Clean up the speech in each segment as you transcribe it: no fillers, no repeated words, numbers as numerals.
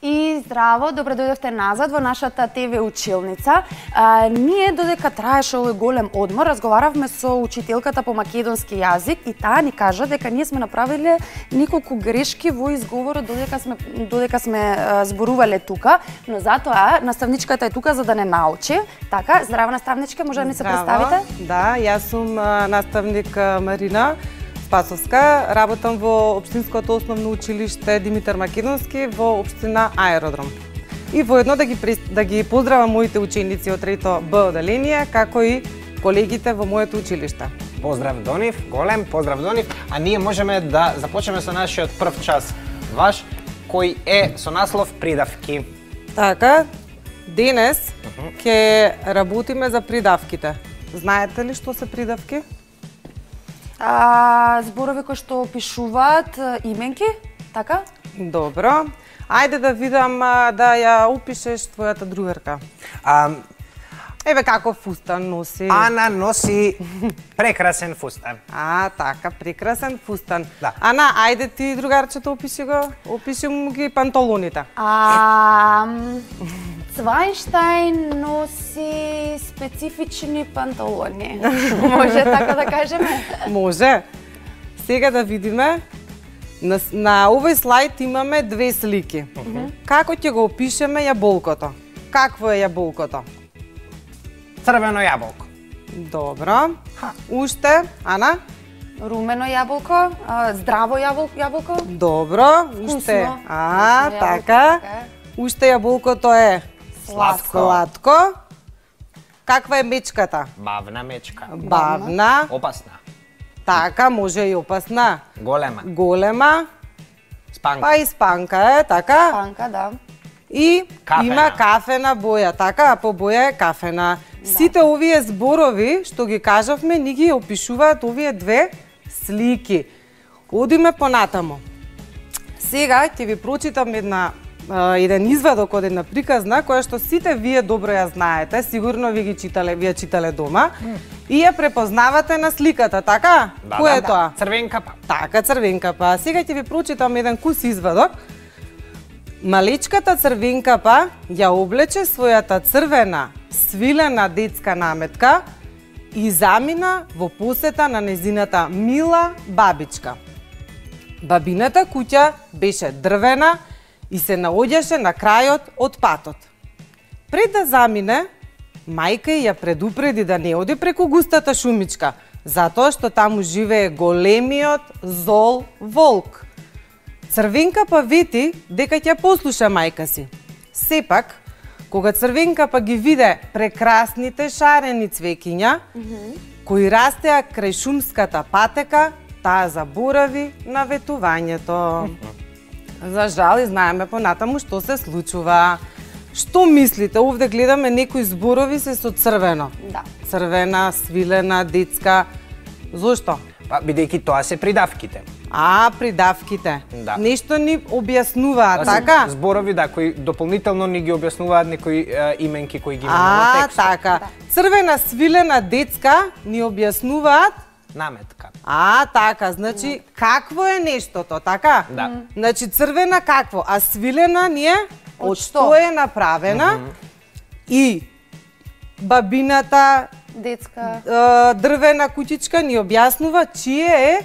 И здраво, добре дојдовте назад во нашата ТВ училница. Ние додека траеше овој голем одмор, разговаравме со учителката по македонски јазик и таа ни кажа дека ние сме направиле неколку грешки во изговорот додека сме зборувале тука, но затоа наставничката е тука за да не научи. Така, здрава наставничка, може да ни се представите? Да, јас сум наставник Марина Спасовска, работам во Општинското основно училиште Димитар Македонски во општина Аеродром. И воедно да ги поздравам моите ученици од трето Б оделение, како и колегите во моето училиште. Поздрав до нив, голем поздрав до нив, а ние можеме да започнеме со нашиот прв час ваш, кој е со наслов придавки. Така, денес ќе работиме за придавките. Знаете ли што се придавки? Зборови кои што опишуваат именки, така? Добро. Ајде да видам да ја опишеш твојата другарка. Еве како фустан носи. Ана носи прекрасен фустан. Така, прекрасен фустан. Да. Ана, ајде ти другарчето опиши го. Опиши му ги панталоните. Цвајнштајн носи специфични панталони. Може така да кажеме? Може. Сега да видиме. На овој слайд имаме две слики. Како ќе го опишеме јаболкото? Какво е јаболкото? Црвено јаболко. Добро. Уште, Ана? Румено јаболко, здраво јаболко. Добро. Уште. Така. Уште јаболкото е сладко. Каква е мечката? Бавна мечка. Бавна. Опасна. Така, може и опасна. Голема. Спанка. Па и спанка е, така? Спанка, да. И кафена. Има кафена боја, така, по боја е кафена. Сите овие зборови што ги кажавме, ни ги опишуваат овие две слики. Одиме понатамо. Сега ќе ви прочитам еден извадок од една приказна која што сите вие добро ја знаете, сигурно ви ја читале дома и ја препознавате на сликата, така? Кој е тоа? Црвенкапа. Така, Црвенкапа. Сега ќе ви прочитам еден кус извадок. Малечката Црвенкапа ја облече својата црвена, свилена детска наметка и замина во посета на незината мила бабичка. Бабината куќа беше дрвена и се наоѓаше на крајот од патот. Пред да замине, мајка ја предупреди да не оди преку густата шумичка, затоа што таму живее големиот зол волк. Црвенкапа вети дека ќе послуша мајка си. Сепак, кога Црвенкапа ги виде прекрасните шарени цвеќиња, кои растеа крај шумската патека, таа заборави на ветувањето. За жал, и знаеме понатаму што се случува. Што мислите? Овде гледаме некои зборови се со црвено. Да. Црвена, свилена, детска. Зошто? Па, бидејќи тоа се придавките. Придавките. Да. Нешто ни објаснуваат, така? Зборови, да, кои дополнително ни ги објаснуваат некои именки кои ги имаме во текстот. Така. Црвена, свилена, детска ни објаснуваат наметка. Така, значи какво е нештото, така? Да. Значи црвена какво, а свилена ни е од што е направена и бабината детска дрвена куќичка ни објаснува чие е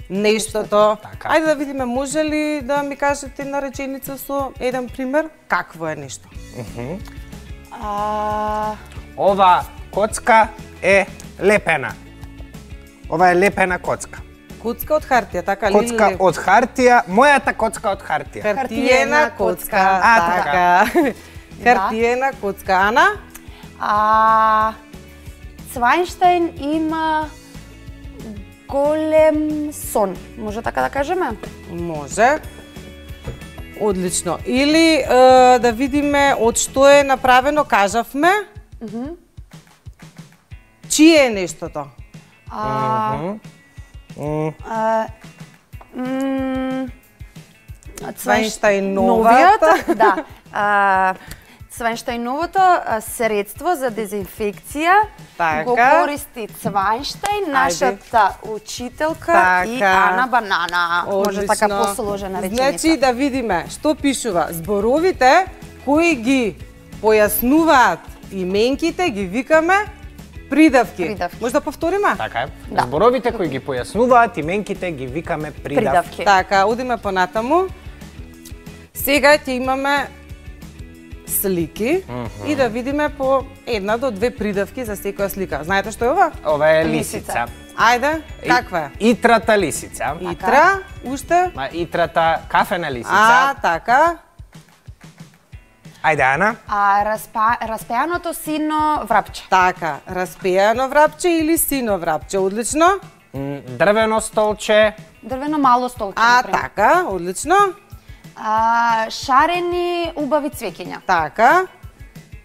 нештото. Така. Ајде да видиме, може ли да ми кажете една реченица со еден пример? Какво е нешто? Ова коцка е лепена. Ова е лепена коцка. Коцка од хартија, така ли? Коцка од хартија, мојата коцка од хартија. Хартиена коцка, така. Хартиена коцка. Ана? Цвајнштајн има голем сон. Може така да кажеме? Може. Одлично. Или да видиме од што е направено, кажавме. Чие е нештото? Цвајнштајновиот, да. Цвајнштајновото средство за дезинфекција го Така. користи Цвајнштајн, нашата учителка и Така. Ана Банана. Може така Одлично. посложена реченица. Значи да видиме што пишува. Зборовите кои ги појаснуваат именките ги викаме придавки. Придавки. Може да повториме? Така е. Да. Зборовите кои ги појаснуваат именките ги викаме придавки. Така, одиме понатаму. Сега ќе имаме слики и да видиме по една до две придавки за секоја слика. Знаете што е ова? Ова е Лисица. лисица. Ајде, каква е? Итрата лисица. Итра, уште? Итрата кафена лисица. Така. Ајде, Ана. Распеаното сино врапче. Така, распеано врапче или сино врапче, одлично. Дрвено столче. Дрвено мало столче, например. Така, одлично. Шарени убави цвеќиња. Така.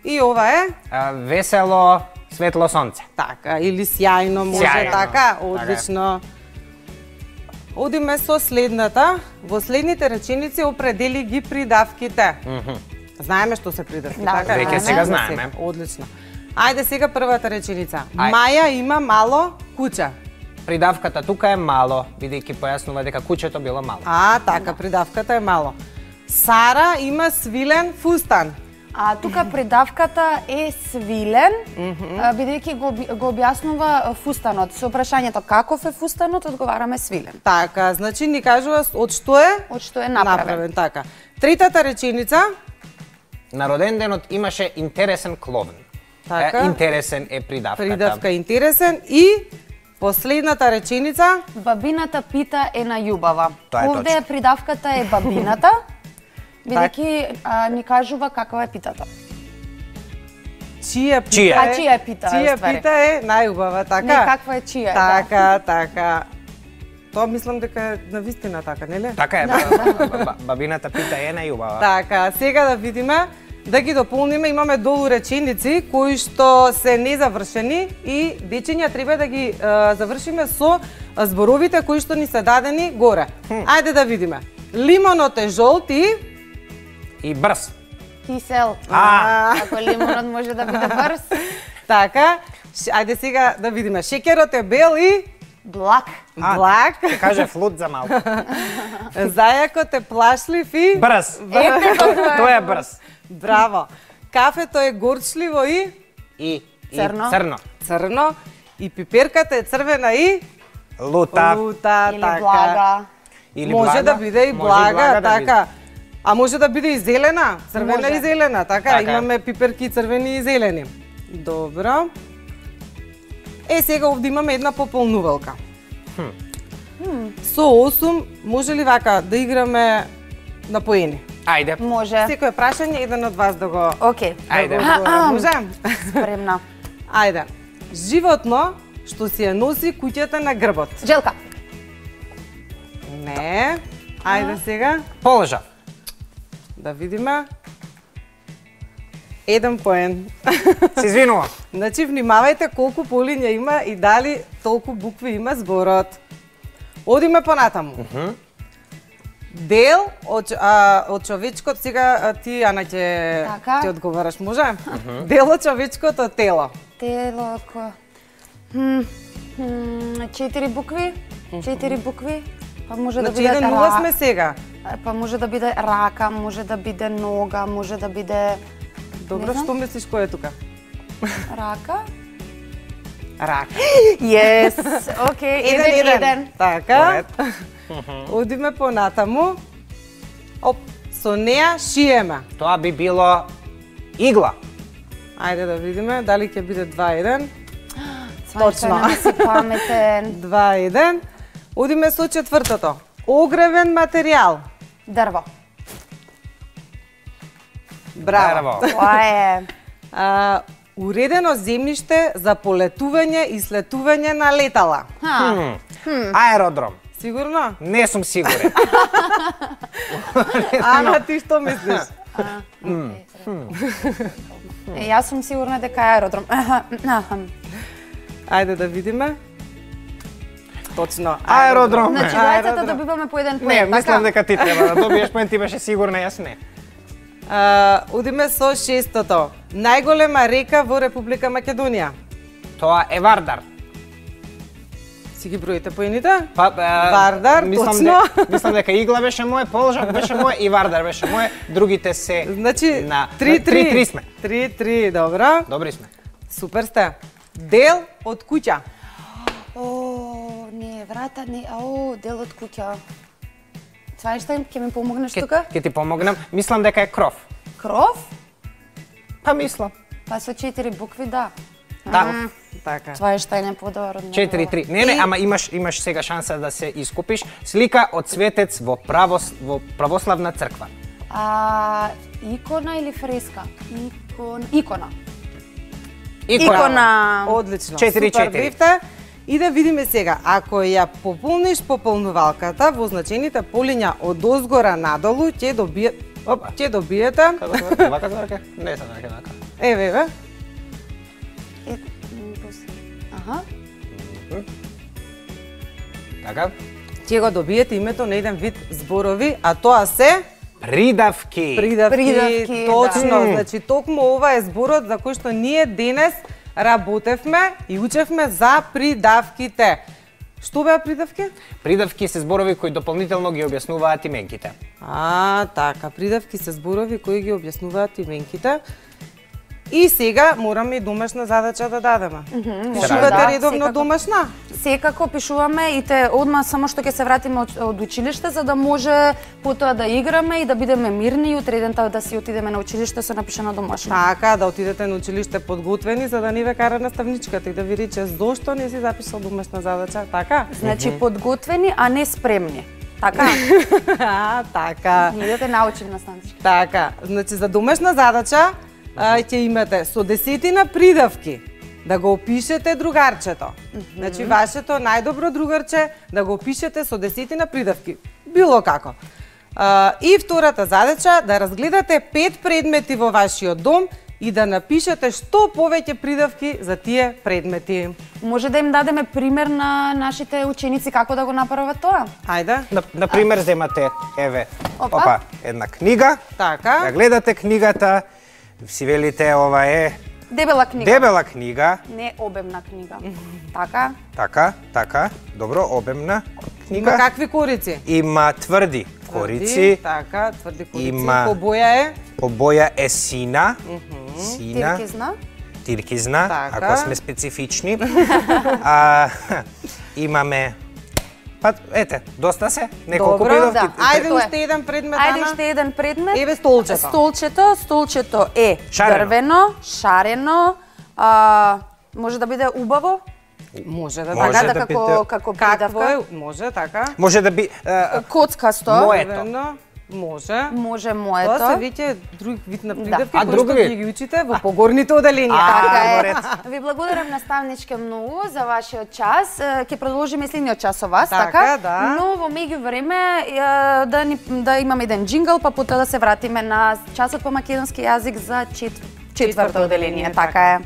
И ова е? Весело светло сонце. Така, или сјајно може Сјајно. така, одлично. Одиме со следната. Во следните реченици определи ги придавките. Знаеме што се придавки, Да, така? Веќе сега знаеме. Одлично. Ајде сега првата реченица. Ајде. Маја има мало куќа. Придавката тука е мало, бидејќи појаснува дека куќето било мало. Така, придавката е мало. Сара има свилен фустан. Тука придавката е свилен, бидејќи го објаснува фустанот. Со прашањето каков е фустанот, одговараме свилен. Така, значи ни кажува од што е Од што е направен. Така. Третата реченица. На роден денот имаше интересен кловн. Така. Интересен е придавката. Придавка интересен и последната реченица. Бабината пита е најубава. Тоа е Овде точно. придавката е бабината, бидејќи ни кажува каква е питата. Чија пита Чија? е? Чија е пита, Чија уствари. пита е најубава, така? Не каква е чија, Така. Тоа мислам дека е навистина така, нели? Така е. Бабината пита е најубава. Така, сега да видиме, да ги дополниме, имаме долу реченици кои што се незавршени и дечиња треба да ги завршиме со зборовите кои што ни се дадени горе. Ајде да видиме. Лимонот е жолт И брз. Кисел. Ако лимонот може да биде брз. Така, ајде сега да видиме. Шеќерот е бел и Блак. блак. Каже флут за малку. Зајакот е плашлив и Брз. Ете Тоа е брз. браво. Кафето е горчливо и Црно. црно. И пиперката е црвена и Лута. лута, Или така. блага. Или Може блага. да биде и Може блага, да така. А може да биде и зелена, црвена Може. и зелена, така. Така е. Имаме пиперки црвени и зелени. Добро. Сега овде имаме една пополнувалка. Со 8 може ли вака да играме на поени? Ајде. Може. Секој прашање, еден од вас да го Океј. Ајде. Можем? Спремна. Ајде. Животно што си ја носи куќата на грбот. Желка. Не. Ајде сега Положа. да видиме. Еден поен. Се извинувам. Значи, внимавајте колку полиња има и дали толку букви има зборот. Одиме понатаму. Дел од човечкот, сега ти, Ана, Така. ти одговараш, може? Дел од човечкото тело. Тело, ко... 4 букви. 4 букви. Па може да Значи, биде 1-0 сме сега. Па може да биде рака, може да биде нога, може да биде Добро, Не знам. што мислиш кој е тука? рака. Рака. Yes. Океј, еден. Така. Одиме понатаму. Оп, со неа шиеме. Тоа би било игла. Ајде да видиме дали ќе биде 2-1. Точно. Не си паметен. 2-1. Одиме со четвртото. Огревен материјал. Дрво. Браво. Тоа е. Уредено земјиште за полетување и слетување на летала. Аеродром. Сигурно? Не сум сигурен. Ана, ти што мислиш? Јас сум сигурна дека е аеродром. Ајде да видиме. Точно. Аеродром. Значи, двајцата добиваме по еден Не, поен, мислам така? дека ти треба да добиеш поен, ти беше сигурна, јас не. Одиме со шестото. Најголема река во Република Македонија. Тоа е Вардар. Си ги броите поените? Вардар, точно. Мислам дека Игла беше мој, Полжак беше мој и Вардар беше мој. Другите се Значи, на 3-3 сме. 3-3, добро. Добри сме. Супер сте. Дел од куќа. Не, врата, не, дел од куќа. Цвајштајн, ќе ми помогнеш тука? Ќе ти помогнам. Мислам дека е кров. Кров? Па мислам. Па со 4 букви, да. Така. Цвајштајн е подобар од него. 4-3. Не, ама имаш сега шанса да се искупиш. Слика од светец во православна црква. Икона или фреска? Икона. Одлично. 4-4. Супер бивте. И да видиме сега, ако ја пополниш пополнувалката во означените полиња од озгора надолу, ќе добиете... Вака зварка? Не се вака. Еве. Така? Ќе го добиете името на еден вид зборови, а тоа се... Придавки. Придавки, точно. Значи, токму ова е зборот за кој што ние денес работевме и учевме за придавките. Што беа придавки? Придавки се зборови кои дополнително ги објаснуваат именките. Така, придавки се зборови кои ги објаснуваат именките. И сега мораме и домашна задача да дадеме. Пишувате редовно домашна? Секако пишуваме и те одма само што ќе се вратиме од училиште за да може потоа да играме и да бидеме мирни и утре дента да си отидеме на училиште со напишана домашна. Така, да отидете на училиште подготвени за да не ве кара наставничката и да ви рече зошто не си запишал домашна задача, така? Значи подготвени, а не спремни. Така? Така. Ние да те научим наставничка. Така, значи за домашна задача ќе имате со 10 придавки да го опишете другарчето. Значи вашето најдобро другарче да го опишете со 10 придавки. Било како. И втората задача да разгледате 5 предмети во вашиот дом и да напишете што повеќе придавки за тие предмети. Може да им дадеме пример на нашите ученици како да го направат тоа? Ајде. На пример, земате, еве, Опа, една книга. Така. Ја гледате книгата, си велите ова е Дебела книга. дебела книга. Не обемна книга. Така? Така, добро, обемна книга. Има какви корици? Има тврди корици. Така, тврди корици. Има- По боја е? По боја е сина. Тиркизна. Тиркизна, Така. ако сме специфични. Имаме... Па, ете, доста се, неколку Добро, придавки. да. Ајде Тоа е. уште еден предмет, Ајде Ана. уште еден предмет. Еве столчето. Столчето е Шарено. дрвено, шарено, може да биде убаво, Може да Може така да како биде- како Какво придавка. е? Може така. Може да би... Коцкасто. Мое. Верно. Може. Може Тоа моето. се веќе друг вид на придавки, А кои друг што вид? ги учите во погорните оделенија. Така во е. ред. Ви благодарам наставничке многу за вашиот час. Ќе продолжиме следниот час со вас, Така, така? да. Но во меѓувреме да имаме еден джингл, па потоа да се вратиме на часот по македонски јазик за четврто оделение. Така е.